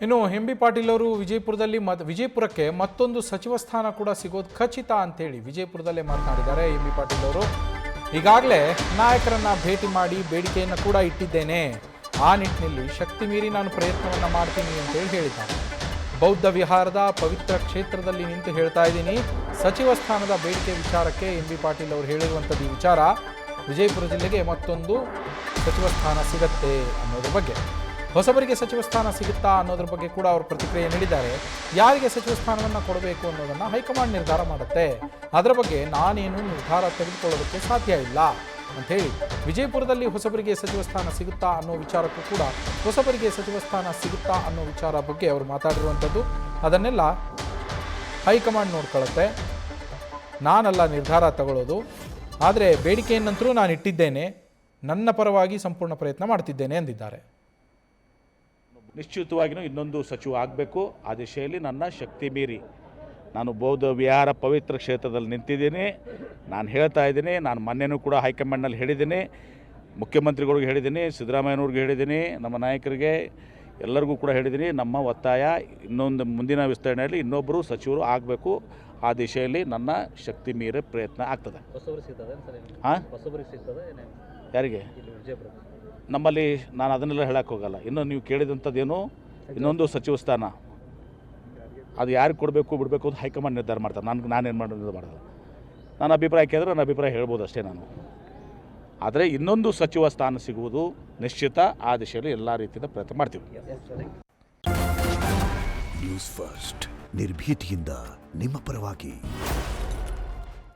ಇನ್ನು ಎಂ.ಬಿ. ಪಾಟೀಲ್ ಅವರು ವಿಜಯಪುರಕ್ಕೆ ಮತ್ತೊಂದು ಸಚಿವ ಸ್ಥಾನ ಕೂಡ ಸಿಗೋದು ಖಚಿತ ಅಂತೇಳಿ ವಿಜಯಪುರದಲ್ಲೇ ಮಾತನಾಡಿದ್ದಾರೆ. ಎಂ.ಬಿ. ಪಾಟೀಲ್ ಅವರು ಈಗಾಗಲೇ ನಾಯಕರನ್ನ ಭೇಟಿ ಮಾಡಿ ಬೇಡಿಕೆಯನ್ನು ಕೂಡ ಇಟ್ಟಿದ್ದೇನೆ, ಆ ನಿಟ್ಟಿನಲ್ಲಿ ಶಕ್ತಿ ಮೀರಿ ನಾನು ಪ್ರಯತ್ನವನ್ನು ಮಾಡ್ತೀನಿ ಅಂತೇಳಿ ಹೇಳಿದ್ದಾರೆ. ಬೌದ್ಧ ವಿಹಾರದ ಪವಿತ್ರ ಕ್ಷೇತ್ರದಲ್ಲಿ ನಿಂತು ಹೇಳ್ತಾ ಇದ್ದೀನಿ, ಸಚಿವ ಸ್ಥಾನದ ಬೇಡಿಕೆ ವಿಚಾರಕ್ಕೆ ಎಂ.ಬಿ. ಪಾಟೀಲ್ ಅವರು ಹೇಳಿರುವಂಥದ್ದು ಈ ವಿಚಾರ. ವಿಜಯಪುರ ಜಿಲ್ಲೆಗೆ ಮತ್ತೊಂದು ಸಚಿವ ಸ್ಥಾನ ಸಿಗತ್ತೆ ಅನ್ನೋದ್ರ ಬಗ್ಗೆ, ಹೊಸಬರಿಗೆ ಸಚಿವ ಸ್ಥಾನ ಸಿಗುತ್ತಾ ಅನ್ನೋದ್ರ ಬಗ್ಗೆ ಕೂಡ ಅವರು ಪ್ರತಿಕ್ರಿಯೆ ನೀಡಿದ್ದಾರೆ. ಯಾರಿಗೆ ಸಚಿವ ಸ್ಥಾನವನ್ನು ಕೊಡಬೇಕು ಅನ್ನೋದನ್ನು ಹೈಕಮಾಂಡ್ ನಿರ್ಧಾರ ಮಾಡುತ್ತೆ, ಅದರ ಬಗ್ಗೆ ನಾನೇನು ನಿರ್ಧಾರ ತೆಗೆದುಕೊಳ್ಳೋದಕ್ಕೆ ಸಾಧ್ಯ ಇಲ್ಲ ಅಂಥೇಳಿ ವಿಜಯಪುರದಲ್ಲಿ ಹೊಸಬರಿಗೆ ಸಚಿವ ಸ್ಥಾನ ಸಿಗುತ್ತಾ ಅನ್ನೋ ವಿಚಾರಕ್ಕೂ ಕೂಡ ಹೊಸಬರಿಗೆ ಸಚಿವ ಸ್ಥಾನ ಸಿಗುತ್ತಾ ಅನ್ನೋ ವಿಚಾರ ಬಗ್ಗೆ ಅವರು ಮಾತಾಡಿರುವಂಥದ್ದು. ಅದನ್ನೆಲ್ಲ ಹೈಕಮಾಂಡ್ ನೋಡ್ಕೊಳ್ಳುತ್ತೆ, ನಾನಲ್ಲ ನಿರ್ಧಾರ ತಗೊಳ್ಳೋದು. ಆದರೆ ಬೇಡಿಕೆಯನ್ನಂತರೂ ನಾನು ಇಟ್ಟಿದ್ದೇನೆ, ನನ್ನ ಪರವಾಗಿ ಸಂಪೂರ್ಣ ಪ್ರಯತ್ನ ಮಾಡ್ತಿದ್ದೇನೆ ಎಂದಿದ್ದಾರೆ. ನಿಶ್ಚಿತವಾಗಿಯೂ ಇನ್ನೊಂದು ಸಚಿವ ಆಗಬೇಕು, ಆ ದಿಶೆಯಲ್ಲಿ ನನ್ನ ಶಕ್ತಿ ಮೀರಿ ನಾನು ಬೌದ್ಧ ವಿಹಾರ ಪವಿತ್ರ ಕ್ಷೇತ್ರದಲ್ಲಿ ನಿಂತಿದ್ದೀನಿ. ನಾನು ಹೇಳ್ತಾ ಇದ್ದೀನಿ, ನಾನು ಮೊನ್ನೆನೂ ಕೂಡ ಹೈಕಮಾಂಡ್ನಲ್ಲಿ ಹೇಳಿದ್ದೀನಿ, ಮುಖ್ಯಮಂತ್ರಿಗಳಿಗೂ ಹೇಳಿದ್ದೀನಿ, ಸಿದ್ದರಾಮಯ್ಯನವ್ರಿಗೆ ಹೇಳಿದ್ದೀನಿ, ನಮ್ಮ ನಾಯಕರಿಗೆ ಎಲ್ಲರಿಗೂ ಕೂಡ ಹೇಳಿದ್ದೀನಿ. ನಮ್ಮ ಒತ್ತಾಯ ಇನ್ನೊಂದು ಮುಂದಿನ ವಿಸ್ತರಣೆಯಲ್ಲಿ ಇನ್ನೊಬ್ಬರು ಸಚಿವರು ಆಗಬೇಕು, ಆ ದಿಶೆಯಲ್ಲಿ ನನ್ನ ಶಕ್ತಿ ಮೀರಿ ಪ್ರಯತ್ನ ಆಗ್ತದೆ. ಹಾಂ, ಯಾರಿಗೆ ನಮ್ಮಲ್ಲಿ ನಾನು ಅದನ್ನೆಲ್ಲ ಹೇಳಕ್ಕೆ ಹೋಗಲ್ಲ. ಇನ್ನು ನೀವು ಕೇಳಿದಂಥದ್ದೇನು ಇನ್ನೊಂದು ಸಚಿವ ಸ್ಥಾನ, ಅದು ಯಾರಿಗೆ ಕೊಡಬೇಕು ಬಿಡಬೇಕು ಅಂತ ಹೈಕಮಾಂಡ್ ನಿರ್ಧಾರ ಮಾಡ್ತಾರೆ. ನಾನೇನು ನಿರ್ಧಾರ ಮಾಡೋದು, ನನ್ನ ಅಭಿಪ್ರಾಯ ಕೇಳಿದ್ರೆ ನನ್ನ ಅಭಿಪ್ರಾಯ ಹೇಳ್ಬೋದು ಅಷ್ಟೇ ನಾನು. ಆದರೆ ಇನ್ನೊಂದು ಸಚಿವ ಸ್ಥಾನ ಸಿಗುವುದು ನಿಶ್ಚಿತ, ಆ ದಿಶೆಯಲ್ಲಿ ಎಲ್ಲ ರೀತಿಯ ಪ್ರಯತ್ನ ಮಾಡ್ತೀವಿ. ನ್ಯೂಸ್ ಫಸ್ಟ್ ನಿರ್ಭೀತಿಯಿಂದ ನಿಮ್ಮ ಪರವಾಗಿ.